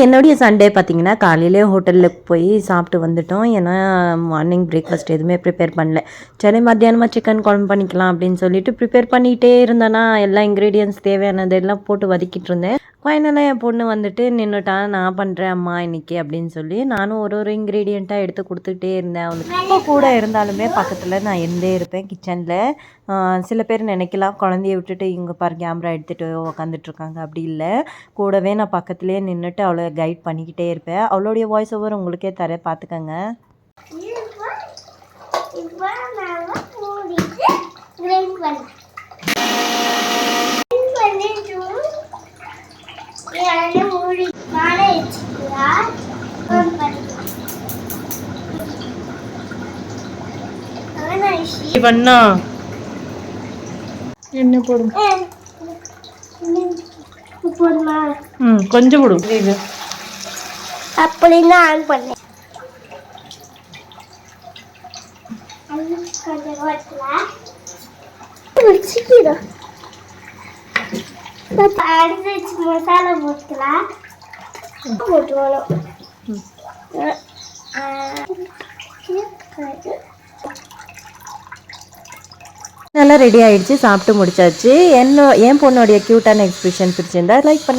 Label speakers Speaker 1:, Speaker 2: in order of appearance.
Speaker 1: என்னுடைய சண்டே பார்த்தீங்கன்னா காலையிலே ஹோட்டலுக்கு போய் சாப்பிட்டு வந்துட்டோம். ஏன்னா மார்னிங் பிரேக்ஃபாஸ்ட் எதுவுமே ப்ரிப்பேர் பண்ணல. சரி மத்தியானமாக சிக்கன் குழம்பு பண்ணிக்கலாம் அப்படின்னு சொல்லிட்டு ப்ரிப்பேர் பண்ணிகிட்டே இருந்தேன்னா எல்லா இன்க்ரீடியன்ட்ஸ் தேவையானதெல்லாம் போட்டு வதக்கிட்டு இருந்தேன். ஃபைனலாக என் பொண்ணு வந்துட்டு நின்றுட்டா, நான் பண்ணுறேன் அம்மா இன்னைக்கு அப்படின்னு சொல்லி நானும் ஒரு இன்க்ரீடியண்ட்டாக எடுத்து கொடுத்துக்கிட்டே இருந்தேன். அவளுக்கு இப்போ கூட இருந்தாலுமே பக்கத்தில் நான் இருந்தே இருப்பேன் கிச்சனில். சில பேர் நினைக்கலாம் குழந்தைய விட்டுட்டு இங்கே பாரு கேமரா எடுத்துகிட்டு உக்காந்துட்ருக்காங்க, அப்படி இல்லை. கூடவே நான் பக்கத்துலேயே நின்றுட்டு அவளை கைட் பண்ணிக்கிட்டே இருப்பேன். அவளுடைய வாய்ஸ் ஓவர் உங்களுக்கே தரேன், பார்த்துக்கங்க. என்ன போடும் கொஞ்சம் விடும்
Speaker 2: அப்படின்னா ஆன் பண்ணேன். அடிச்சு மசாலா போட்டுக்கலாம். போட்டுவோம்.
Speaker 1: நல்லா ரெடி ஆயிடுச்சு, சாப்பிட்டு முடிச்சாச்சு. என் பொண்ணுடைய க்யூட்டான எக்ஸ்பிரஷன் பிடிச்சிருந்தா லைக் பண்ணுங்க.